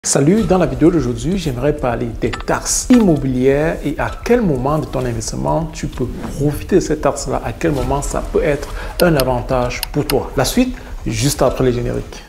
Salut, dans la vidéo d'aujourd'hui, j'aimerais parler des taxes immobilières et à quel moment de ton investissement tu peux profiter de cette taxe-là, à quel moment ça peut être un avantage pour toi. La suite, juste après les génériques.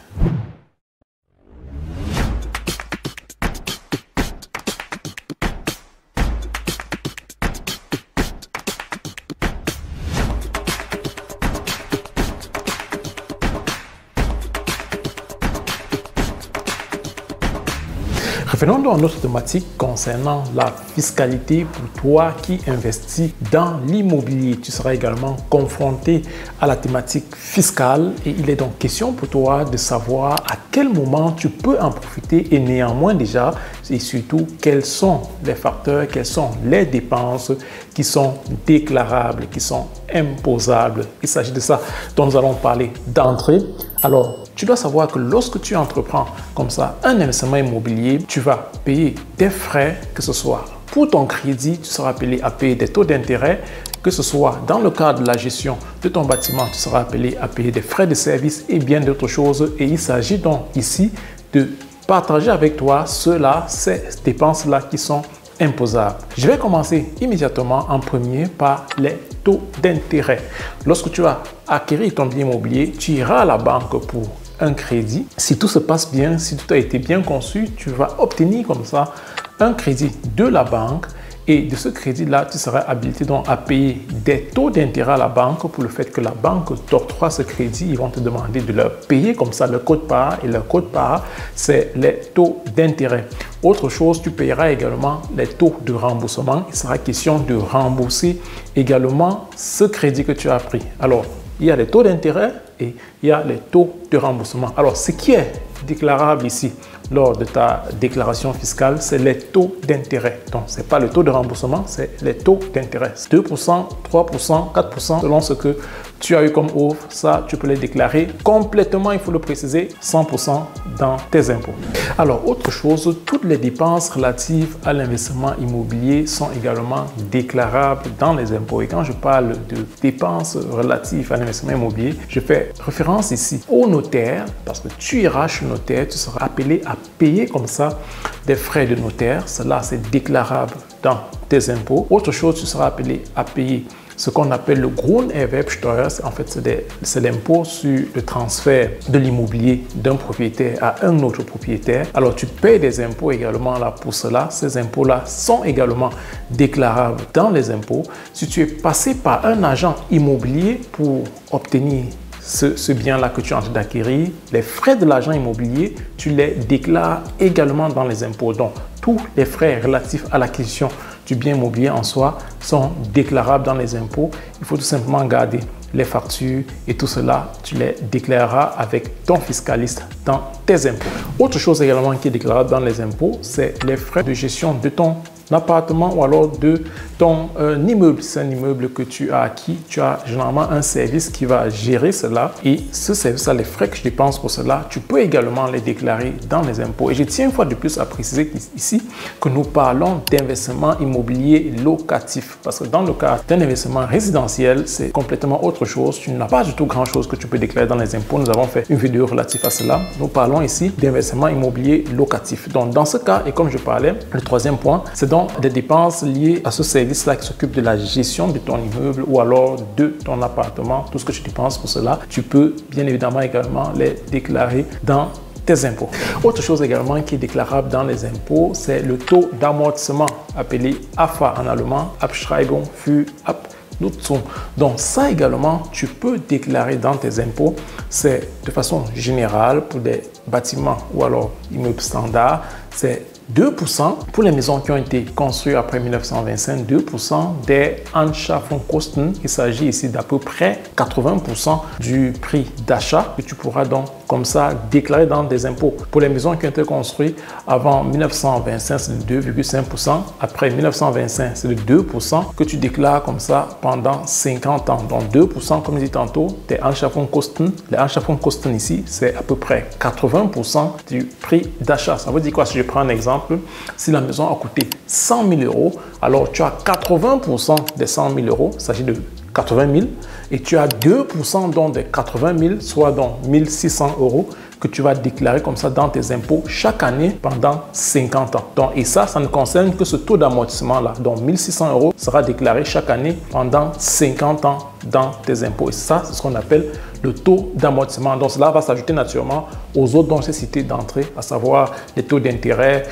Revenons donc à notre thématique concernant la fiscalité pour toi qui investis dans l'immobilier. Tu seras également confronté à la thématique fiscale et il est donc question pour toi de savoir à quel moment tu peux en profiter et néanmoins déjà et surtout quels sont les facteurs, quelles sont les dépenses qui sont déclarables, qui sont imposables. Il s'agit de ça dont nous allons parler d'entrée. Alors, tu dois savoir que lorsque tu entreprends comme ça un investissement immobilier, tu vas payer des frais, que ce soit pour ton crédit, tu seras appelé à payer des taux d'intérêt, que ce soit dans le cadre de la gestion de ton bâtiment, tu seras appelé à payer des frais de service et bien d'autres choses. Et il s'agit donc ici de partager avec toi ces dépenses-là qui sont imposables. Je vais commencer immédiatement en premier par les taux d'intérêt. Lorsque tu vas acquérir ton bien immobilier, tu iras à la banque pour un crédit. Si tout se passe bien, si tout a été bien conçu, tu vas obtenir comme ça un crédit de la banque et de ce crédit-là, tu seras habilité donc à payer des taux d'intérêt à la banque pour le fait que la banque t'octroie ce crédit. Ils vont te demander de leur payer comme ça le quote-part et le quote-part, c'est les taux d'intérêt. Autre chose, tu payeras également les taux de remboursement. Il sera question de rembourser également ce crédit que tu as pris. Alors, il y a les taux d'intérêt et il y a les taux de remboursement. Alors, ce qui est déclarable ici lors de ta déclaration fiscale, c'est les taux d'intérêt. Donc, ce n'est pas le taux de remboursement, c'est les taux d'intérêt. 2%, 3%, 4%, selon ce que tu as eu comme offre, ça, tu peux les déclarer complètement, il faut le préciser, 100% dans tes impôts. Alors, autre chose, toutes les dépenses relatives à l'investissement immobilier sont également déclarables dans les impôts. Et quand je parle de dépenses relatives à l'investissement immobilier, je fais référence ici au notaire, parce que tu iras chez le notaire, tu seras appelé à payer comme ça des frais de notaire. Cela, c'est déclarable dans tes impôts. Autre chose, tu seras appelé à payer ce qu'on appelle le Grunderwerbsteuer. En fait, c'est l'impôt sur le transfert de l'immobilier d'un propriétaire à un autre propriétaire. Alors, tu payes des impôts également là pour cela. Ces impôts-là sont également déclarables dans les impôts. Si tu es passé par un agent immobilier pour obtenir ce bien-là que tu es en train d'acquérir, les frais de l'agent immobilier, tu les déclares également dans les impôts. Donc, tous les frais relatifs à l'acquisition du bien immobilier en soi sont déclarables dans les impôts. Il faut tout simplement garder les factures et tout cela, tu les déclareras avec ton fiscaliste dans tes impôts. Autre chose également qui est déclarable dans les impôts, c'est les frais de gestion de ton appartement ou alors de ton immeuble. C'est un immeuble que tu as acquis, tu as généralement un service qui va gérer cela et ce service-là, les frais que je dépense pour cela, tu peux également les déclarer dans les impôts. Et je tiens une fois de plus à préciser ici que nous parlons d'investissement immobilier locatif parce que dans le cas d'un investissement résidentiel, c'est complètement autre chose. Tu n'as pas du tout grand-chose que tu peux déclarer dans les impôts. Nous avons fait une vidéo relative à cela. Nous parlons ici d'investissement immobilier locatif. Donc, dans ce cas, et comme je parlais, le troisième point, c'est donc des dépenses liées à ce service-là qui s'occupe de la gestion de ton immeuble ou alors de ton appartement. Tout ce que tu dépenses pour cela, tu peux bien évidemment également les déclarer dans tes impôts. Autre chose également qui est déclarable dans les impôts, c'est le taux d'amortissement appelé AFA en allemand, Abschreibung für Abnutzung. Donc ça également, tu peux déclarer dans tes impôts. C'est de façon générale pour des bâtiments ou alors immeubles standards, c'est 2% pour les maisons qui ont été construites après 1925, 2% des Anschaffungskosten. Il s'agit ici d'à peu près 80% du prix d'achat que tu pourras donc comme ça déclarer dans des impôts. Pour les maisons qui ont été construites avant 1925, c'est de 2,5%. Après 1925, c'est de 2% que tu déclares comme ça pendant 50 ans. Donc 2%, comme je dis tantôt, des Anschaffungskosten. Les Anschaffungskosten ici, c'est à peu près 80% du prix d'achat. Ça veut dire quoi? Si je prends un exemple, si la maison a coûté 100 000 euros, alors tu as 80% des 100 000 euros, il s'agit de 80 000, et tu as 2% donc des 80 000, soit donc 1 600 euros que tu vas déclarer comme ça dans tes impôts chaque année pendant 50 ans. Donc, et ça ne concerne que ce taux d'amortissement-là. Donc, 1 600 € sera déclaré chaque année pendant 50 ans dans tes impôts. Et ça, c'est ce qu'on appelle le taux d'amortissement. Donc, cela va s'ajouter naturellement aux autres dont j'ai cité d'entrée, à savoir les taux d'intérêt,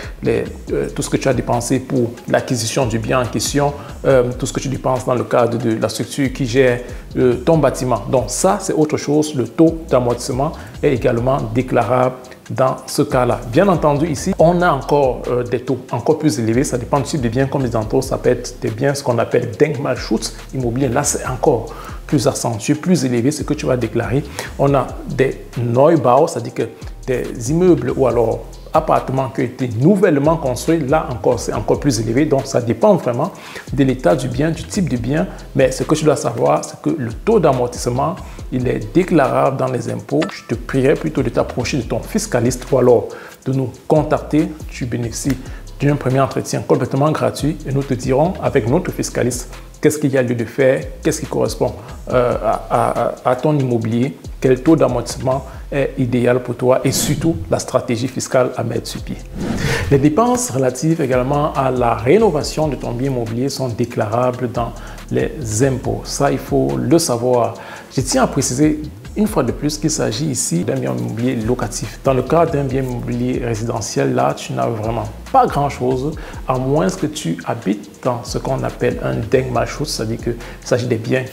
tout ce que tu as dépensé pour l'acquisition du bien en question, tout ce que tu dépenses dans le cadre de la structure qui gère ton bâtiment. Donc, ça, c'est autre chose. Le taux d'amortissement est également déclarable dans ce cas-là. Bien entendu, ici, on a encore des taux encore plus élevés. Ça dépend du type de biens comme les tantôt. Ça peut être des biens, ce qu'on appelle Denkmalschutz immobilier. Là, c'est encore plus accentué, plus élevé, ce que tu vas déclarer. On a des Neubau, c'est-à-dire que des immeubles ou alors appartements qui ont été nouvellement construits, là encore, c'est encore plus élevé. Donc, ça dépend vraiment de l'état du bien, du type de bien. Mais ce que tu dois savoir, c'est que le taux d'amortissement, il est déclarable dans les impôts. Je te prierai plutôt de t'approcher de ton fiscaliste ou alors de nous contacter. Tu bénéficies d'un premier entretien complètement gratuit et nous te dirons avec notre fiscaliste qu'est-ce qu'il y a lieu de faire, qu'est-ce qui correspond à ton immobilier, quel taux d'amortissement est idéal pour toi et surtout la stratégie fiscale à mettre sur pied. Les dépenses relatives également à la rénovation de ton bien immobilier sont déclarables dans les impôts. Ça, il faut le savoir. Je tiens à préciser une fois de plus qu'il s'agit ici d'un bien immobilier locatif. Dans le cas d'un bien immobilier résidentiel, là, tu n'as vraiment pas grand-chose, à moins que tu habites dans ce qu'on appelle un Denkmalschutz, c'est-à-dire qu'il s'agit des biens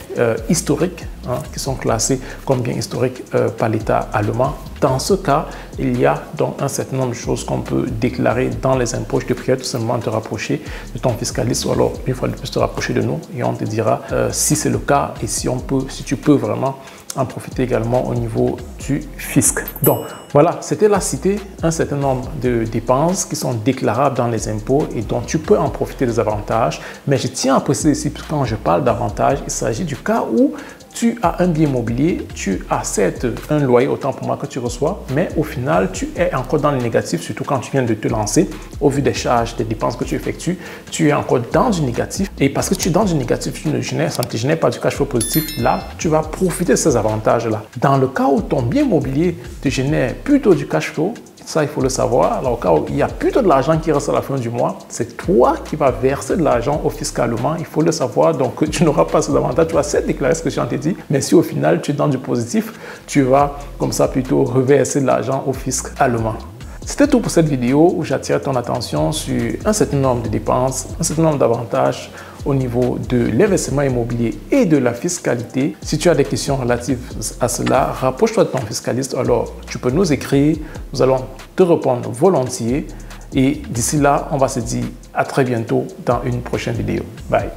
historiques qui sont classés comme biens historiques par l'État allemand. Dans ce cas, il y a donc un certain nombre de choses qu'on peut déclarer dans les impôts. Je te prie tout simplement de te rapprocher de ton fiscaliste ou alors une fois de plus te rapprocher de nous et on te dira si c'est le cas et si tu peux vraiment en profiter également au niveau du fisc. Donc voilà, c'était là cité un certain nombre de dépenses qui sont déclarables dans les impôts et dont tu peux en profiter des avantages. Mais je tiens à préciser ici, quand je parle d'avantages, il s'agit du cas où tu as un bien immobilier, tu as certes un loyer, autant pour moi, que tu reçois, mais au final, tu es encore dans le négatif, surtout quand tu viens de te lancer. Au vu des charges, des dépenses que tu effectues, tu es encore dans du négatif. Et parce que tu es dans du négatif, ça ne te génère pas du cash flow positif. Là, tu vas profiter de ces avantages-là. Dans le cas où ton bien immobilier te génère plutôt du cash flow, ça, il faut le savoir. Alors, au cas où il y a plutôt de l'argent qui reste à la fin du mois, c'est toi qui vas verser de l'argent au fisc allemand. Il faut le savoir. Donc, tu n'auras pas ces avantages. Tu vas certes déclarer ce que je t'ai dit. Mais si au final, tu es dans du positif, tu vas comme ça plutôt reverser de l'argent au fisc allemand. C'était tout pour cette vidéo où j'attire ton attention sur un certain nombre de dépenses, un certain nombre d'avantages au niveau de l'investissement immobilier et de la fiscalité. Si tu as des questions relatives à cela, rapproche-toi de ton fiscaliste. Alors, tu peux nous écrire. Nous allons te répondre volontiers. Et d'ici là, on va se dire à très bientôt dans une prochaine vidéo. Bye.